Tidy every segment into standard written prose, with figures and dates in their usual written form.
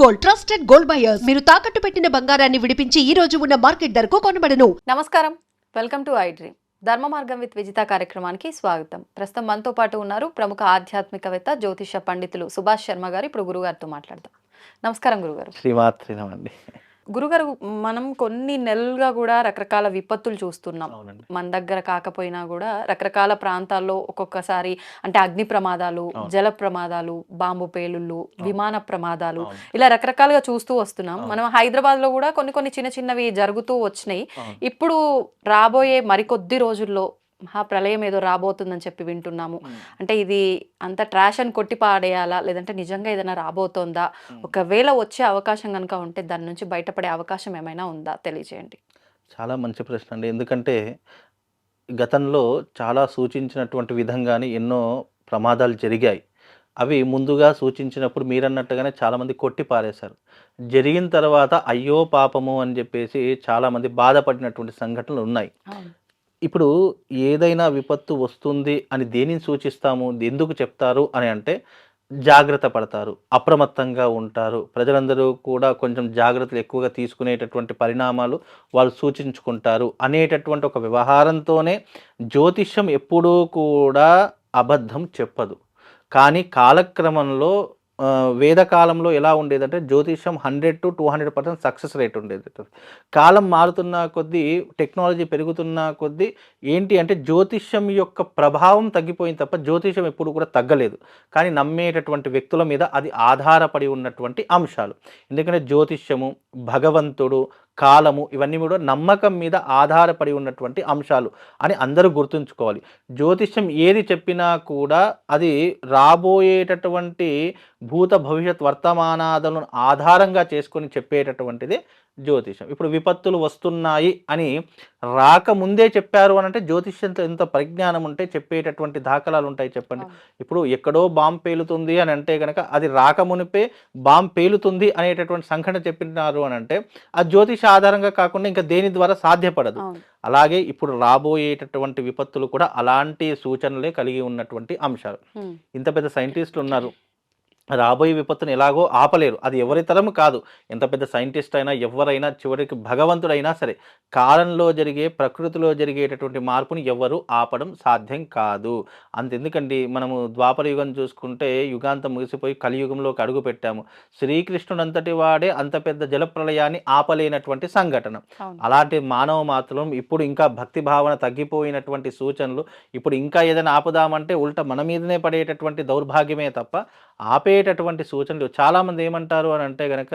Gold, trusted gold buyers. మీరు తాకట్టు పెట్టిన బంగారాన్ని విడిపించి ఈ రోజు ఉన్న మార్కెట్ ధరకు కొనబడను. నమస్కారం, వెల్కమ్ టు ఐ డ్రీమ్. ధర్మ మార్గం విత్ విజిత కార్యక్రమానికి స్వాగతం. ప్రస్తుతం మనతో పాటు ఉన్నారు ప్రముఖ ఆధ్యాత్మికవేత్త జ్యోతిష పండితులు సుభాష్ శర్మ గారు. ఇప్పుడు గురుగారితో మాట్లాడదాం. నమస్కారం గురుగారు. శ్రీమాత్రినమండి. గురుగారు, మనం కొన్ని నెలలుగా కూడా రకరకాల విపత్తులు చూస్తున్నాం. అవునండి. మన దగ్గర కాకపోయినా కూడా రకరకాల ప్రాంతాల్లో ఒక్కొక్కసారి అంటే అగ్ని ప్రమాదాలు, జల ప్రమాదాలు, బాంబు పేలుళ్ళు, విమాన ప్రమాదాలు, ఇలా రకరకాలుగా చూస్తూ వస్తున్నాం. మనం హైదరాబాద్ లో కూడా కొన్ని కొన్ని చిన్న చిన్నవి జరుగుతూ వచ్చినాయి. ఇప్పుడు రాబోయే మరికొద్ది రోజుల్లో మహాప్రళయం ఏదో రాబోతుందని చెప్పి వింటున్నాము. అంటే ఇది అంత ట్రాష్ అని కొట్టి పాడేయాలా, లేదంటే నిజంగా ఏదైనా రాబోతోందా? ఒకవేళ వచ్చే అవకాశం కనుక ఉంటే దాని నుంచి బయటపడే అవకాశం ఏమైనా ఉందా? తెలియజేయండి. చాలా మంచి ప్రశ్న అండి. ఎందుకంటే గతంలో చాలా సూచించినటువంటి విధంగానే ఎన్నో ప్రమాదాలు జరిగాయి. అవి ముందుగా సూచించినప్పుడు మీరన్నట్టుగానే చాలామంది కొట్టి పారేశారు. జరిగిన తర్వాత అయ్యో పాపము అని చెప్పేసి చాలామంది బాధపడినటువంటి సంఘటనలు ఉన్నాయి. ఇప్పుడు ఏదైనా విపత్తు వస్తుంది అని దేనిని సూచిస్తాము, ఎందుకు చెప్తారు అని అంటే జాగ్రత్త పడతారు, అప్రమత్తంగా ఉంటారు, ప్రజలందరూ కూడా కొంచెం జాగ్రత్తలు ఎక్కువగా తీసుకునేటటువంటి పరిణామాలు వాళ్ళు సూచించుకుంటారు అనేటటువంటి ఒక వ్యవహారంతోనే జ్యోతిష్యం ఎప్పుడూ కూడా అబద్ధం చెప్పదు. కానీ కాలక్రమంలో వేదకాలంలో ఎలా ఉండేదంటే జ్యోతిష్యం 100 to 200% సక్సెస్ రేట్ ఉండేది. కాలం మారుతున్న కొద్దీ, టెక్నాలజీ పెరుగుతున్న కొద్దీ ఏంటి అంటే జ్యోతిష్యం యొక్క ప్రభావం తగ్గిపోయింది తప్ప జ్యోతిష్యం ఎప్పుడు కూడా తగ్గలేదు. కానీ నమ్మేటటువంటి వ్యక్తుల మీద అది ఆధారపడి ఉన్నటువంటి అంశాలు. ఎందుకంటే జ్యోతిష్యము, భగవంతుడు, కాలము ఇవన్నీ కూడా నమ్మకం మీద ఆధారపడి ఉన్నటువంటి అంశాలు అని అందరూ గుర్తుంచుకోవాలి. జ్యోతిష్యం ఏది చెప్పినా కూడా అది రాబోయేటటువంటి భూత భవిష్యత్ వర్తమానాలను ఆధారంగా చేసుకొని చెప్పేటటువంటిది జ్యోతిషం. ఇప్పుడు విపత్తులు వస్తున్నాయి అని రాకముందే చెప్పారు అని అంటే జ్యోతిష్యంతో ఎంత పరిజ్ఞానం ఉంటే చెప్పేటటువంటి దాఖలాలు ఉంటాయి చెప్పండి. ఇప్పుడు ఎక్కడో బాంబు పేలుతుంది అని అంటే కనుక అది రాకమునిపే బాంబు పేలుతుంది అనేటటువంటి సంఘటన చెప్పినారు అని అంటే ఆ జ్యోతిష ఆధారంగా కాకుండా ఇంకా దేని ద్వారా సాధ్యపడదు. అలాగే ఇప్పుడు రాబోయేటటువంటి విపత్తులు కూడా అలాంటి సూచనలే కలిగి ఉన్నటువంటి అంశాలు. ఇంత పెద్ద సైంటిస్టులు ఉన్నారు, రాబోయే విపత్తును ఎలాగో ఆపలేరు. అది ఎవరి తరము కాదు. ఎంత పెద్ద సైంటిస్ట్ అయినా, ఎవరైనా, చివరికి భగవంతుడైనా సరే కాలంలో జరిగే, ప్రకృతిలో జరిగేటటువంటి మార్పుని ఎవరు ఆపడం సాధ్యం కాదు. అంతెందుకండి, మనము ద్వాపర యుగం చూసుకుంటే యుగాంతం ముగిసిపోయి కలియుగంలోకి అడుగు పెట్టాము. శ్రీకృష్ణుడు అంతటి వాడే అంత పెద్ద జలప్రళయాన్ని ఆపలేనటువంటి సంఘటన. అలాంటి మానవ మాత్రం ఇప్పుడు ఇంకా భక్తి భావన తగ్గిపోయినటువంటి సూచనలు, ఇప్పుడు ఇంకా ఏదైనా ఆపుదామంటే ఉల్టా మన మీదనే పడేటటువంటి దౌర్భాగ్యమే తప్ప ఆపేటటువంటి సూచనలు. చాలామంది ఏమంటారు అని అంటే కనుక,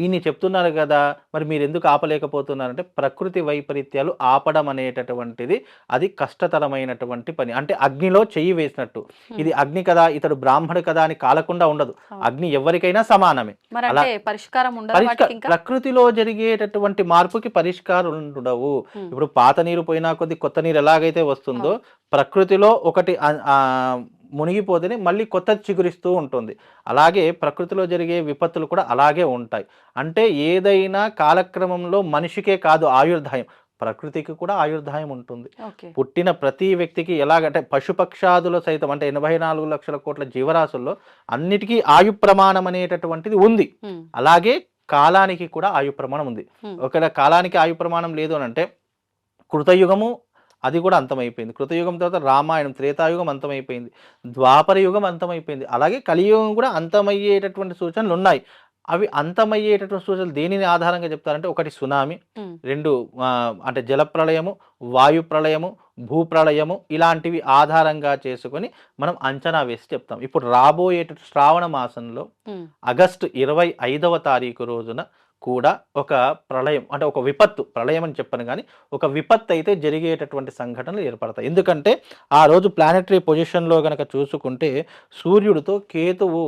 ఈయన చెప్తున్నారు కదా మరి మీరు ఎందుకు ఆపలేకపోతున్నారంటే ప్రకృతి వైపరీత్యాలు ఆపడం అనేటటువంటిది అది కష్టతరమైనటువంటి పని. అంటే అగ్నిలో చెయ్యి వేసినట్టు. ఇది అగ్ని కదా, ఇతడు బ్రాహ్మడు కదా అని కాలకుండా ఉండదు. అగ్ని ఎవరికైనా సమానమే. అలా ప్రకృతిలో జరిగేటటువంటి మార్పుకి పరిష్కారం ఉండవు. ఇప్పుడు పాత నీరు పోయినా కొద్ది కొత్త నీరు ఎలాగైతే వస్తుందో ప్రకృతిలో ఒకటి మునిగిపోతేనే మళ్ళీ కొత్త చిగురిస్తూ ఉంటుంది. అలాగే ప్రకృతిలో జరిగే విపత్తులు కూడా అలాగే ఉంటాయి. అంటే ఏదైనా కాలక్రమంలో మనిషికే కాదు ఆయుర్దాయం, ప్రకృతికి కూడా ఆయుర్దాయం ఉంటుంది. పుట్టిన ప్రతి వ్యక్తికి ఎలాగంటే పశుపక్షాదులు సైతం అంటే 84 లక్షల కోట్ల జీవరాశుల్లో అన్నిటికీ ఆయు ప్రమాణం అనేటటువంటిది ఉంది. అలాగే కాలానికి కూడా ఆయు ప్రమాణం ఉంది. ఒకవేళ కాలానికి ఆయు ప్రమాణం లేదు అని అంటే కృతయుగము అది కూడా అంతమైపోయింది. కృతయుగం తర్వాత రామాయణం, త్రేతాయుగం అంతమైపోయింది, ద్వాపర యుగం అంతమైపోయింది. అలాగే కలియుగం కూడా అంతమయ్యేటటువంటి సూచనలు ఉన్నాయి. అవి అంతమయ్యేటటువంటి సూచనలు దేనిని ఆధారంగా చెప్తారంటే ఒకటి సునామీ, 2 అంటే జలప్రళయము, వాయు ప్రళయము, భూప్రళయము, ఇలాంటివి ఆధారంగా చేసుకొని మనం అంచనా వేసి చెప్తాం. ఇప్పుడు రాబోయేట శ్రావణ మాసంలో ఆగస్టు 25వ తారీఖు రోజున కూడా ఒక ప్రళయం అంటే ఒక విపత్తు, ప్రళయం అని చెప్పను కానీ ఒక విపత్తు అయితే జరిగేటటువంటి సంఘటనలు ఏర్పడతాయి. ఎందుకంటే ఆ రోజు ప్లానెటరీ పొజిషన్లో కనుక చూసుకుంటే సూర్యుడితో కేతువు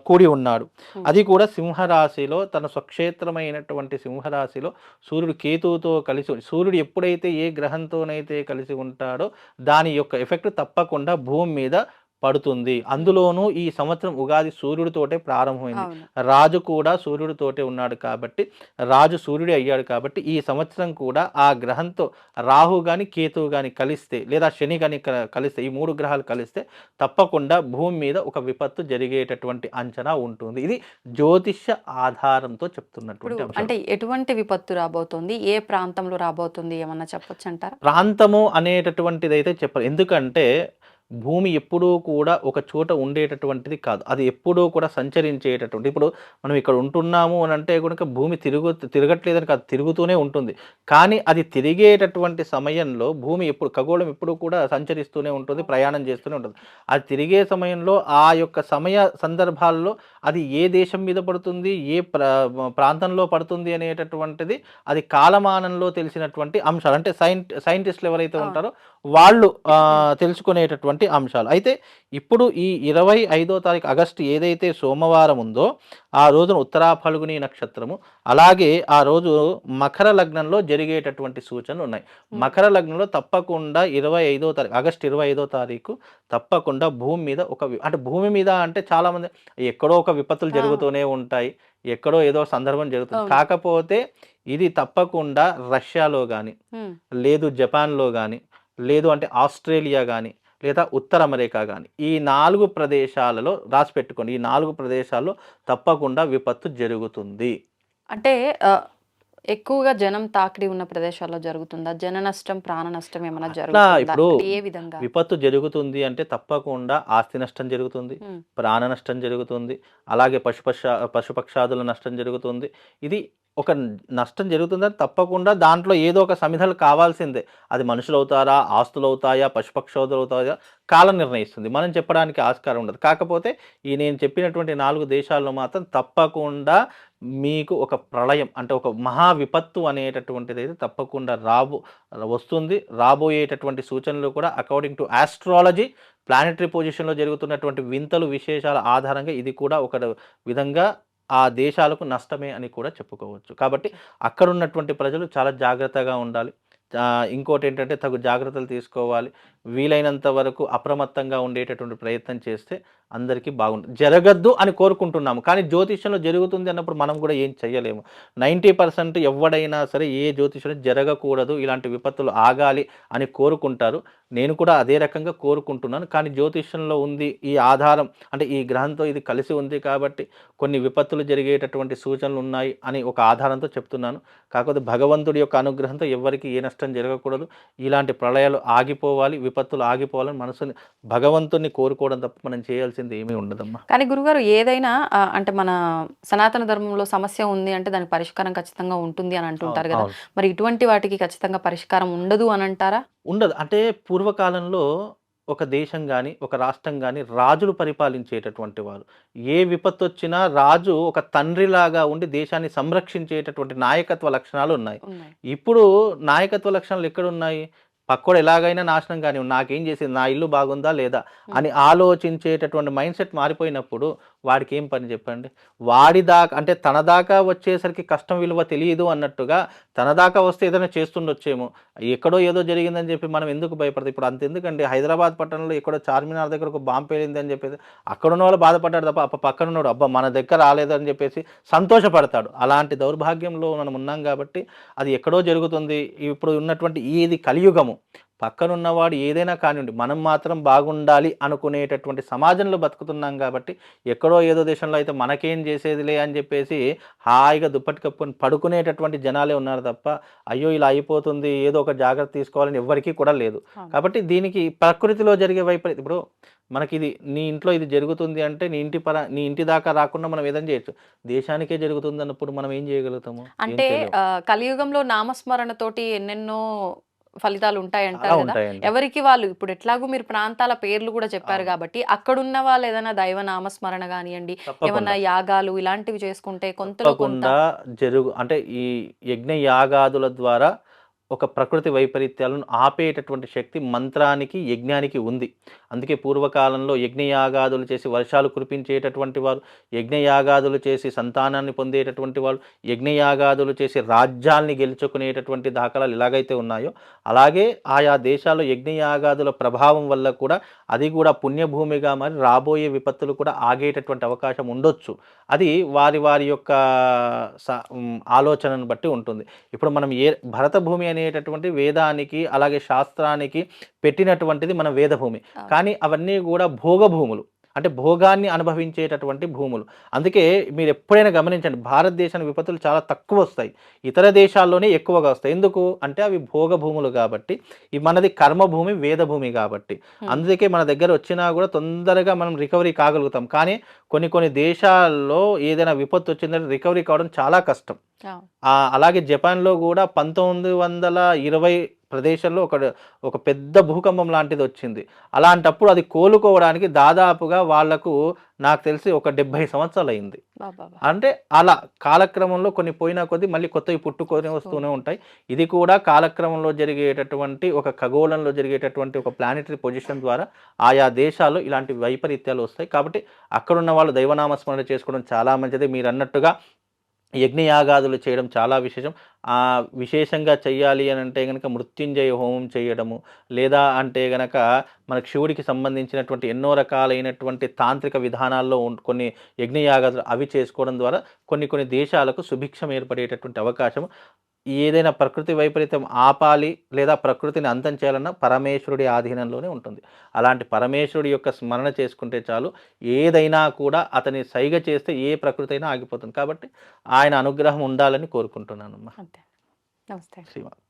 కూడి ఉన్నాడు. అది కూడా సింహరాశిలో, తన స్వక్షేత్రమైనటువంటి సింహరాశిలో సూర్యుడు కేతువుతో కలిసి, సూర్యుడు ఎప్పుడైతే ఏ గ్రహంతోనైతే కలిసి ఉంటాడో దాని యొక్క ఎఫెక్ట్ తప్పకుండా భూమి మీద పడుతుంది. అందులోనూ ఈ సంవత్సరం ఉగాది సూర్యుడితోటే ప్రారంభమైంది. అవును. రాజు కూడా సూర్యుడితోటే ఉన్నాడు కాబట్టి, రాజు సూర్యుడే అయ్యాడు కాబట్టి, ఈ సంవత్సరం కూడా ఆ గ్రహంతో రాహు గాని, కేతువు గాని కలిస్తే లేదా శని గాని కలిస్తే ఈ 3 గ్రహాలు కలిస్తే తప్పకుండా భూమి మీద ఒక విపత్తు జరిగేటటువంటి అంచనా ఉంటుంది. ఇది జ్యోతిష్య ఆధారంతో ఇప్పుడు చెప్తున్నటువంటి అంశం. అంటే ఎటువంటి విపత్తు రాబోతుంది? ఏ ప్రాంతంలో రాబోతుంది? ఏమన్నా చెప్పొచ్చంటారా? ప్రాంతము అనేటటువంటిదైతే చెప్పరు. ఎందుకంటే భూమి ఎప్పుడూ కూడా ఒక చోట ఉండేటటువంటిది కాదు. అది ఎప్పుడూ కూడా సంచరించేటటువంటి ఇప్పుడు మనం ఇక్కడ ఉంటున్నాము అనంటే గనుక భూమి తిరగట్లేదని కాదు, తిరుగుతూనే ఉంటుంది. కానీ అది తిరిగేటటువంటి సమయంలో భూమి ఎప్పుడు ఖగోళం ఎప్పుడూ కూడా సంచరిస్తూనే ఉంటుంది, ప్రయాణం చేస్తూనే ఉంటుంది. అది తిరిగే సమయంలో ఆ యొక్క సమయ సందర్భాల్లో అది ఏ దేశం మీద పడుతుంది, ఏ ప్రాంతంలో పడుతుంది అనేటటువంటిది అది కాలమానంలో తెలిసినటువంటి అంశాలు. అంటే సైంటిస్టులు ఎవరైతే ఉంటారో వాళ్ళు తెలుసుకునేటటువంటి అంశాలు. అయితే ఇప్పుడు ఈ 25వ తారీఖు ఆగస్టు ఏదైతే సోమవారం ఉందో ఆ రోజున ఉత్తరా ఫల్గుని నక్షత్రము, అలాగే ఆ రోజు మకర లగ్నంలో జరిగేటటువంటి సూచనలు ఉన్నాయి. మకర లగ్నంలో తప్పకుండా 25వ తారీఖు ఆగస్టు 25వ తారీఖు తప్పకుండా భూమి మీద అంటే భూమి మీద అంటే చాలామంది ఎక్కడో ఒక విపత్తులు జరుగుతూనే ఉంటాయి, ఎక్కడో ఏదో సందర్భం జరుగుతుంది. కాకపోతే ఇది తప్పకుండా రష్యాలో కానీ, లేదు జపాన్లో కానీ, లేదు అంటే ఆస్ట్రేలియా కానీ, లేదా ఉత్తర అమెరికా కానీ, ఈ 4 ప్రదేశాలలో రాసి పెట్టుకోండి. ఈ 4 ప్రదేశాల్లో తప్పకుండా విపత్తు జరుగుతుంది. అంటే ఎక్కువగా జనం తాకిడి ఉన్న ప్రదేశాల్లో జరుగుతుందా? జన నష్టం, ప్రాణ నష్టం ఏమైనా జరుగుతుందా? ఇప్పుడు అంటే ఏ విధంగా? విపత్తు జరుగుతుంది అంటే తప్పకుండా ఆస్తి నష్టం జరుగుతుంది, ప్రాణ నష్టం జరుగుతుంది, అలాగే పశుపక్షాదుల నష్టం జరుగుతుంది. ఇది ఒక నష్టం జరుగుతుందని తప్పకుండా దాంట్లో ఏదో ఒక సమిధలు కావాల్సిందే. అది మనుషులు అవుతారా, ఆస్తులు అవుతాయా, పశుపక్షాదులు అవుతాయా, కాలం నిర్ణయిస్తుంది. మనం చెప్పడానికి ఆస్కారం ఉండదు. కాకపోతే ఈ నేను చెప్పినటువంటి 4 దేశాల్లో మాత్రం తప్పకుండా మీకు ఒక ప్రళయం అంటే ఒక మహా విపత్తు అనేటటువంటిది అయితే తప్పకుండా వస్తుంది. రాబోయేటటువంటి సూచనలు కూడా అకార్డింగ్ టు ఆస్ట్రాలజీ ప్లానెటరీ పొజిషన్లో జరుగుతున్నటువంటి వింతలు విశేషాల ఆధారంగా ఇది కూడా ఒక విధంగా ఆ దేశాలకు నష్టమే అని కూడా చెప్పుకోవచ్చు. కాబట్టి అక్కడ ఉన్నటువంటి ప్రజలు చాలా జాగ్రత్తగా ఉండాలి. ఇంకోటి ఏంటంటే తగు జాగ్రత్తలు తీసుకోవాలి. వీలైనంత వరకు అప్రమత్తంగా ఉండేటటువంటి ప్రయత్నం చేస్తే అందరికీ బాగుంటుంది. జరగద్దు అని కోరుకుంటున్నాము, కానీ జ్యోతిష్యంలో జరుగుతుంది అన్నప్పుడు మనం కూడా ఏం చేయలేము. 90% ఎవడైనా సరే ఏ జ్యోతిష్యంలో జరగకూడదు, ఇలాంటి విపత్తులు ఆగాలి అని కోరుకుంటారు. నేను కూడా అదే రకంగా కోరుకుంటున్నాను. కానీ జ్యోతిష్యంలో ఉంది ఈ ఆధారం అంటే ఈ గ్రహంతో ఇది కలిసి ఉంది కాబట్టి కొన్ని విపత్తులు జరిగేటటువంటి సూచనలు ఉన్నాయి అని ఒక ఆధారంతో చెప్తున్నాను. కాకపోతే భగవంతుడి యొక్క అనుగ్రహంతో ఎవరికి ఏ నష్టం జరగకూడదు, ఇలాంటి ప్రళయాలు ఆగిపోవాలి, విపత్తులు ఆగిపోవాలని మనసుని భగవంతుని కోరుకోవడం తప్ప మనం చేయాల్సింది ఏమీ ఉండదమ్మా. కానీ గురుగారు ఏదైనా అంటే మన సనాతన ధర్మంలో సమస్య ఉంది అంటే దానికి పరిష్కారం ఖచ్చితంగా ఉంటుంది అని అంటుంటారు కదా. మరి ఇటువంటి వాటికి ఖచ్చితంగా పరిష్కారం ఉండదు అని అంటారా? ఉండదు. అంటే పూర్వకాలంలో ఒక దేశం కానీ, ఒక రాష్ట్రం కానీ రాజులు పరిపాలించేటటువంటి వారు. ఏ విపత్తు వచ్చినా రాజు ఒక తండ్రిలాగా ఉండి దేశాన్ని సంరక్షించేటటువంటి నాయకత్వ లక్షణాలు ఉన్నాయి. ఇప్పుడు నాయకత్వ లక్షణాలు ఎక్కడున్నాయి? పక్కోడు ఎలాగైనా నాశనం కానీ నాకేం చేసింది, నా ఇల్లు బాగుందా లేదా అని ఆలోచించేటటువంటి మైండ్ సెట్ మారిపోయినప్పుడు వాడికి ఏం పని చెప్పండి. వాడి దాకా అంటే తన దాకా వచ్చేసరికి కష్టం విలువ తెలియదు అన్నట్టుగా తన దాకా వస్తే ఏదైనా చేస్తుండొచ్చేమో, ఎక్కడో ఏదో జరిగిందని చెప్పి మనం ఎందుకు భయపడతాం. ఇప్పుడు అంతెందుకండి, హైదరాబాద్ పట్టణంలో ఎక్కడో చార్మినార్ దగ్గర ఒక బాంబు పేలింది అని చెప్పేసి అక్కడ ఉన్న వాళ్ళు బాధపడ్డాడు తప్ప పక్కన ఉన్నాడు అబ్బా మన దగ్గర రాలేదని చెప్పేసి సంతోషపడతాడు. అలాంటి దౌర్భాగ్యంలో మనం ఉన్నాం కాబట్టి అది ఎక్కడో జరుగుతుంది. ఇప్పుడు ఉన్నటువంటి ఇది కలియుగము, పక్కనున్నవాడు ఏదైనా కానివ్వండి మనం మాత్రం బాగుండాలి అనుకునేటటువంటి సమాజంలో బతుకుతున్నాం కాబట్టి ఎక్కడో ఏదో దేశంలో అయితే మనకేం చేసేదిలే అని చెప్పేసి హాయిగా దుప్పటి కప్పుకొని పడుకునేటటువంటి జనాలే ఉన్నారు తప్ప అయ్యో ఇలా అయిపోతుంది ఏదో ఒక జాగ్రత్త తీసుకోవాలని ఎవరికీ కూడా లేదు. కాబట్టి దీనికి ప్రకృతిలో జరిగే వైపరీత్యం ఇప్పుడు మనకి ఇది నీ ఇంట్లో ఇది జరుగుతుంది అంటే నీ ఇంటి దాకా రాకుండా మనం ఏదైనా చేయొచ్చు. దేశానికే జరుగుతుంది అన్నప్పుడు మనం ఏం చేయగలుగుతాము? అంటే కలియుగంలో నామస్మరణతోటి ఎన్నెన్నో ఫలితాలు ఉంటాయంటారు కదా. ఎవరికి వాళ్ళు ఇప్పుడు ఎట్లాగూ మీరు ప్రాంతాల పేర్లు కూడా చెప్పారు కాబట్టి అక్కడున్న వాళ్ళు ఏదైనా దైవ నామస్మరణ కానివ్వండి, ఏమన్నా యాగాలు ఇలాంటివి చేసుకుంటే కొంత అంటే ఈ యజ్ఞ యాగాదుల ద్వారా ఒక ప్రకృతి వైపరీత్యాలను ఆపేటటువంటి శక్తి మంత్రానికి, యజ్ఞానికి ఉంది. అందుకే పూర్వకాలంలో యజ్ఞయాగాదులు చేసి వర్షాలు కురిపించేటటువంటి వారు, యజ్ఞయాగాదులు చేసి సంతానాన్ని పొందేటటువంటి వాళ్ళు, యజ్ఞయాగాదులు చేసి రాజ్యాల్ని గెలుచుకునేటటువంటి దాఖలాలు ఎలాగైతే ఉన్నాయో, అలాగే ఆయా దేశాల్లో యజ్ఞయాగాదుల ప్రభావం వల్ల కూడా అది కూడా పుణ్యభూమిగా మారి రాబోయే విపత్తులు కూడా ఆగేటటువంటి అవకాశం ఉండొచ్చు. అది వారి వారి యొక్క ఆలోచనను బట్టి ఉంటుంది. ఇప్పుడు మనం భరత భూమి అనేటటువంటి వేదానికి అలాగే శాస్త్రానికి పెట్టినటువంటిది మన వేదభూమి. కానీ అవన్నీ కూడా భోగభూములు, అంటే భోగాన్ని అనుభవించేటటువంటి భూములు. అందుకే మీరు ఎప్పుడైనా గమనించండి, భారతదేశానికి విపత్తులు చాలా తక్కువ వస్తాయి, ఇతర దేశాల్లోనే ఎక్కువగా వస్తాయి. ఎందుకు అంటే అవి భోగ భూములు కాబట్టి, మనది కర్మభూమి, వేదభూమి కాబట్టి. అందుకే మన దగ్గర వచ్చినా కూడా తొందరగా మనం రికవరీ కాగలుగుతాం. కానీ కొన్ని దేశాల్లో ఏదైనా విపత్తు వచ్చిందంటే రికవరీ కావడం చాలా కష్టం. అలాగే జపాన్లో కూడా 1920 ప్రదేశంలో ఒక పెద్ద భూకంపం లాంటిది వచ్చింది. అలాంటప్పుడు అది కోలుకోవడానికి దాదాపుగా వాళ్లకు నాకు తెలిసి ఒక 70 సంవత్సరాలు అయింది. అంటే అలా కాలక్రమంలో కొన్ని పోయినా కొద్దీ మళ్ళీ కొత్తవి పుట్టుకొని వస్తూనే ఉంటాయి. ఇది కూడా కాలక్రమంలో జరిగేటటువంటి ఒక ఖగోళంలో జరిగేటటువంటి ఒక ప్లానెటరీ పొజిషన్ ద్వారా ఆయా దేశాల్లో ఇలాంటి వైపరీత్యాలు వస్తాయి. కాబట్టి అక్కడున్న వాళ్ళు దైవనామస్మరణ చేసుకోవడం చాలా మంచిది. మీరు అన్నట్టుగా యజ్ఞయాగాదులు చేయడం చాలా విశేషం. విశేషంగా చెయ్యాలి అని అంటే కనుక మృత్యుంజయ హోమం చేయడము, లేదా అంటే గనక మనకు శివుడికి సంబంధించినటువంటి ఎన్నో రకాలైనటువంటి తాంత్రిక విధానాల్లో కొన్ని యజ్ఞయాగాదులు అవి చేసుకోవడం ద్వారా కొన్ని దేశాలకు సుభిక్షం ఏర్పడేటటువంటి అవకాశం. ఏదైనా ప్రకృతి వైపరీత్యం ఆపాలి లేదా ప్రకృతిని అంతం చేయాలన్నా పరమేశ్వరుడి ఆధీనంలోనే ఉంటుంది. అలాంటి పరమేశ్వరుడి యొక్క స్మరణ చేసుకుంటే చాలు, ఏదైనా కూడా అతని సైగ చేస్తే ఏ ప్రకృతి అయినా ఆగిపోతుంది. కాబట్టి ఆయన అనుగ్రహం ఉండాలని కోరుకుంటున్నానమ్మా. నమస్తే. శ్రీమాన్.